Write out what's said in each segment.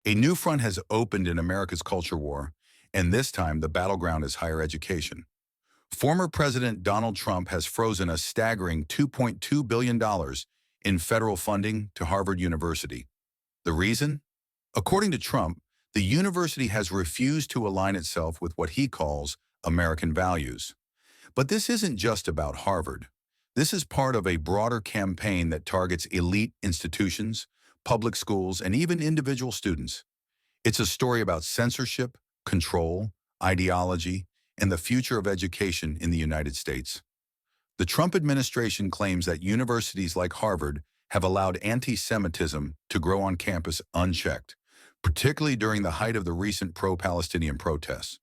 A new front has opened in America's culture war, and this time the battleground is higher education. Former President Donald Trump has frozen a staggering $2.2 billion in federal funding to Harvard University. The reason? According to Trump, the university has refused to align itself with what he calls American values. But this isn't just about Harvard. This is part of a broader campaign that targets elite institutions, public schools, and even individual students. It's a story about censorship, control, ideology, and the future of education in the United States. The Trump administration claims that universities like Harvard have allowed anti-Semitism to grow on campus unchecked, particularly during the height of the recent pro-Palestinian protests.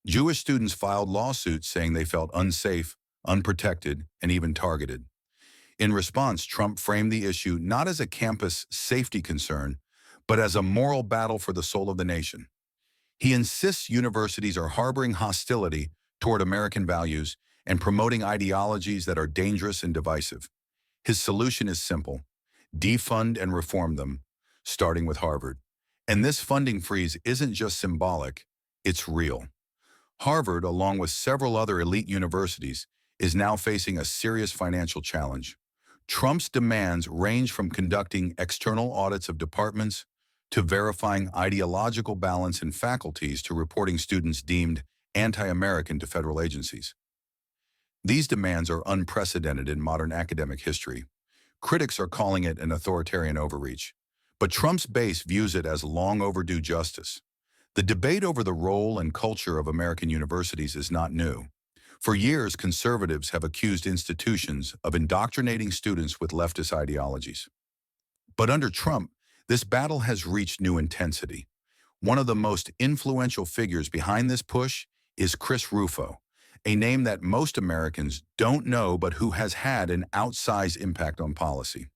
Jewish students filed lawsuits saying they felt unsafe, unprotected, and even targeted. In response, Trump framed the issue not as a campus safety concern, but as a moral battle for the soul of the nation. He insists universities are harboring hostility toward American values and promoting ideologies that are dangerous and divisive. His solution is simple: defund and reform them, starting with Harvard. And this funding freeze isn't just symbolic, it's real. Harvard, along with several other elite universities, is now facing a serious financial challenge. Trump's demands range from conducting external audits of departments to verifying ideological balance in faculties to reporting students deemed anti-American to federal agencies. These demands are unprecedented in modern academic history. Critics are calling it an authoritarian overreach, but Trump's base views it as long overdue justice. The debate over the role and culture of American universities is not new. For years, conservatives have accused institutions of indoctrinating students with leftist ideologies. But under Trump, this battle has reached new intensity. One of the most influential figures behind this push is Chris Rufo, a name that most Americans don't know but who has had an outsized impact on policy.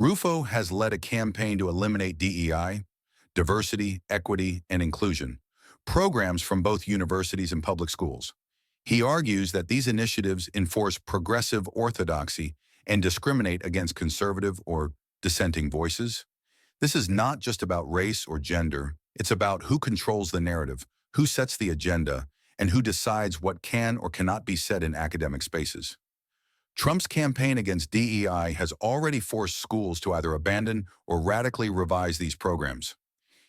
Rufo has led a campaign to eliminate DEI, diversity, equity, and inclusion, programs from both universities and public schools. He argues that these initiatives enforce progressive orthodoxy and discriminate against conservative or dissenting voices. This is not just about race or gender. It's about who controls the narrative, who sets the agenda, and who decides what can or cannot be said in academic spaces. Trump's campaign against DEI has already forced schools to either abandon or radically revise these programs.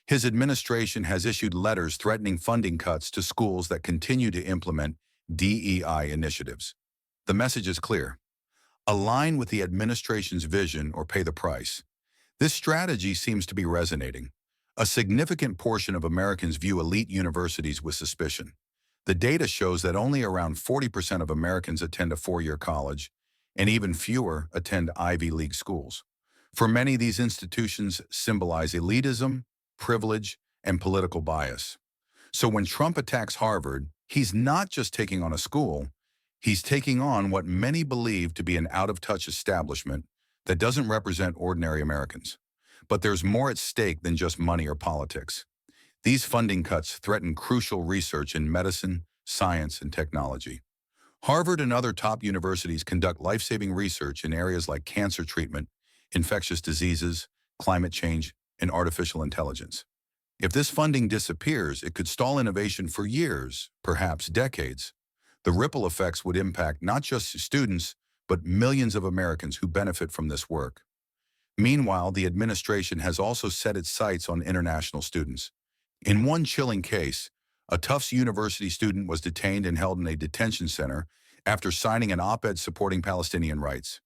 His administration has issued letters threatening funding cuts to schools that continue to implement DEI initiatives. The message is clear: align with the administration's vision or pay the price. This strategy seems to be resonating. A significant portion of Americans view elite universities with suspicion. The data shows that only around 40% of Americans attend a four-year college, and even fewer attend Ivy League schools. For many, these institutions symbolize elitism, privilege, and political bias. So when Trump attacks Harvard, he's not just taking on a school, he's taking on what many believe to be an out-of-touch establishment that doesn't represent ordinary Americans. But there's more at stake than just money or politics. These funding cuts threaten crucial research in medicine, science, and technology. Harvard and other top universities conduct life-saving research in areas like cancer treatment, infectious diseases, climate change, and artificial intelligence. If this funding disappears, it could stall innovation for years, perhaps decades. The ripple effects would impact not just students, but millions of Americans who benefit from this work. Meanwhile, the administration has also set its sights on international students. In one chilling case, a Tufts University student was detained and held in a detention center after signing an op-ed supporting Palestinian rights.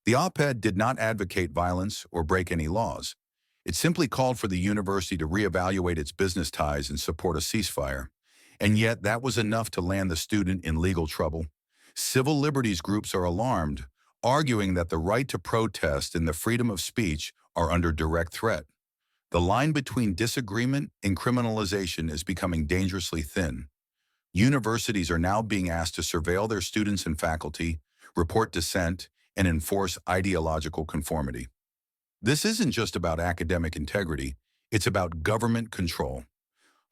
The op-ed did not advocate violence or break any laws. It simply called for the university to reevaluate its business ties and support a ceasefire. And yet that was enough to land the student in legal trouble. Civil liberties groups are alarmed, arguing that the right to protest and the freedom of speech are under direct threat. The line between disagreement and criminalization is becoming dangerously thin. Universities are now being asked to surveil their students and faculty, report dissent, and enforce ideological conformity. This isn't just about academic integrity, it's about government control.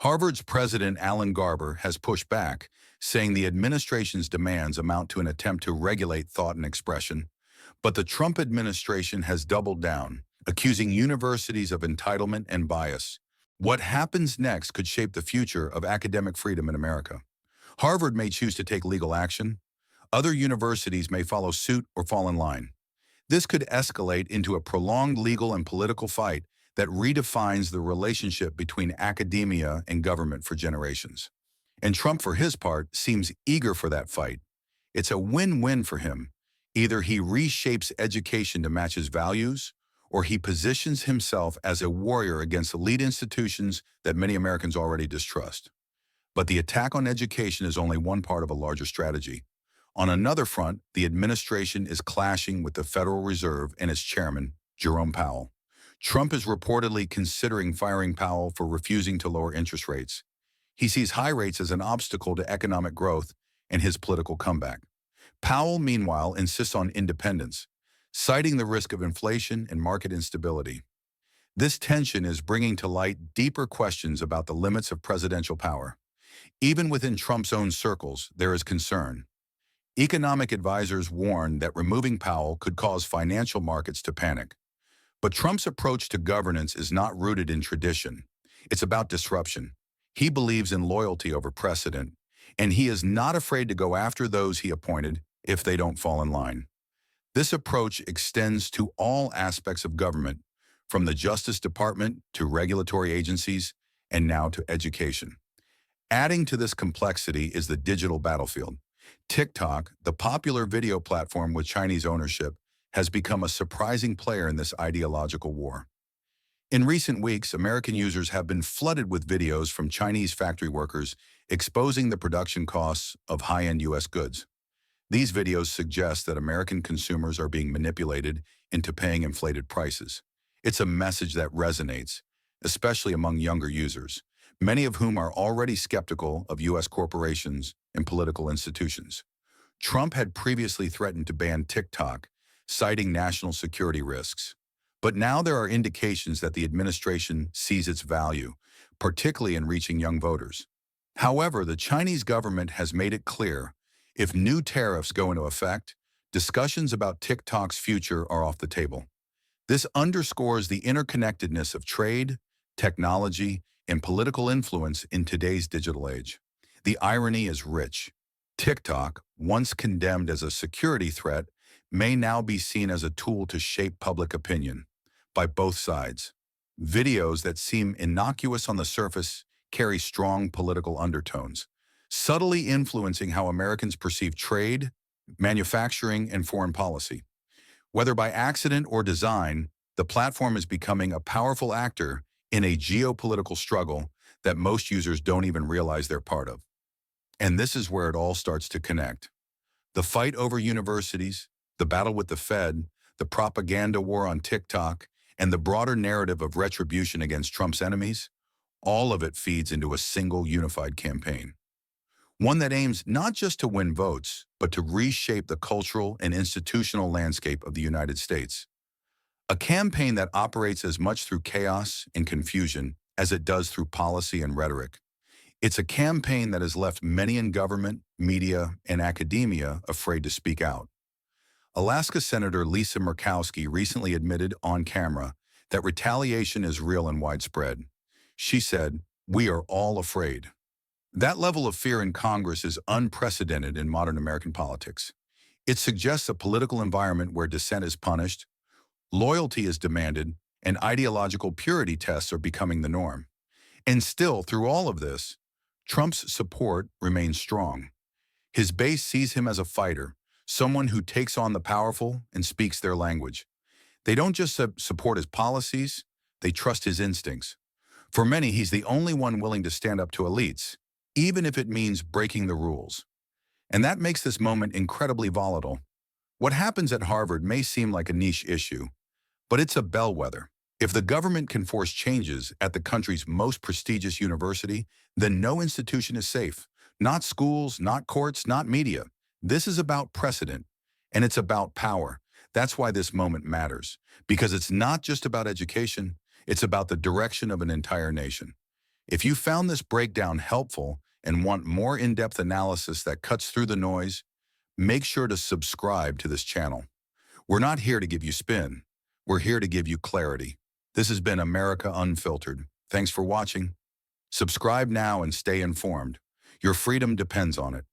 Harvard's president Alan Garber has pushed back, saying the administration's demands amount to an attempt to regulate thought and expression. But the Trump administration has doubled down, accusing universities of entitlement and bias. What happens next could shape the future of academic freedom in America. Harvard may choose to take legal action. Other universities may follow suit or fall in line. This could escalate into a prolonged legal and political fight that redefines the relationship between academia and government for generations. And Trump, for his part, seems eager for that fight. It's a win-win for him. Either he reshapes education to match his values, or he positions himself as a warrior against elite institutions that many Americans already distrust. But the attack on education is only one part of a larger strategy. On another front, the administration is clashing with the Federal Reserve and its chairman, Jerome Powell. Trump is reportedly considering firing Powell for refusing to lower interest rates. He sees high rates as an obstacle to economic growth and his political comeback. Powell, meanwhile, insists on independence, citing the risk of inflation and market instability. This tension is bringing to light deeper questions about the limits of presidential power. Even within Trump's own circles, there is concern. Economic advisors warn that removing Powell could cause financial markets to panic. But Trump's approach to governance is not rooted in tradition. It's about disruption. He believes in loyalty over precedent, and he is not afraid to go after those he appointed if they don't fall in line. This approach extends to all aspects of government, from the Justice Department to regulatory agencies, and now to education. Adding to this complexity is the digital battlefield. TikTok, the popular video platform with Chinese ownership, has become a surprising player in this ideological war. In recent weeks, American users have been flooded with videos from Chinese factory workers exposing the production costs of high-end U.S. goods. These videos suggest that American consumers are being manipulated into paying inflated prices. It's a message that resonates, especially among younger users, many of whom are already skeptical of U.S. corporations and political institutions. Trump had previously threatened to ban TikTok, citing national security risks. But now there are indications that the administration sees its value, particularly in reaching young voters. However, the Chinese government has made it clear, if new tariffs go into effect, discussions about TikTok's future are off the table. This underscores the interconnectedness of trade, technology, and political influence in today's digital age. The irony is rich. TikTok, once condemned as a security threat, may now be seen as a tool to shape public opinion by both sides. Videos that seem innocuous on the surface carry strong political undertones, subtly influencing how Americans perceive trade, manufacturing, and foreign policy. Whether by accident or design, the platform is becoming a powerful actor in a geopolitical struggle that most users don't even realize they're part of. And this is where it all starts to connect. The fight over universities, the battle with the Fed, the propaganda war on TikTok, and the broader narrative of retribution against Trump's enemies, all of it feeds into a single unified campaign. One that aims not just to win votes, but to reshape the cultural and institutional landscape of the United States. A campaign that operates as much through chaos and confusion as it does through policy and rhetoric. It's a campaign that has left many in government, media, and academia afraid to speak out. Alaska Senator Lisa Murkowski recently admitted on camera that retaliation is real and widespread. She said, "We are all afraid." That level of fear in Congress is unprecedented in modern American politics. It suggests a political environment where dissent is punished, loyalty is demanded, and ideological purity tests are becoming the norm. And still, through all of this, Trump's support remains strong. His base sees him as a fighter, someone who takes on the powerful and speaks their language. They don't just support his policies, they trust his instincts. For many, he's the only one willing to stand up to elites, even if it means breaking the rules. And that makes this moment incredibly volatile. What happens at Harvard may seem like a niche issue, but it's a bellwether. If the government can force changes at the country's most prestigious university, then no institution is safe. Not schools, not courts, not media. This is about precedent, and it's about power. That's why this moment matters, because it's not just about education, it's about the direction of an entire nation. If you found this breakdown helpful and want more in-depth analysis that cuts through the noise, make sure to subscribe to this channel. We're not here to give you spin. We're here to give you clarity. This has been America Unfiltered. Thanks for watching. Subscribe now and stay informed. Your freedom depends on it.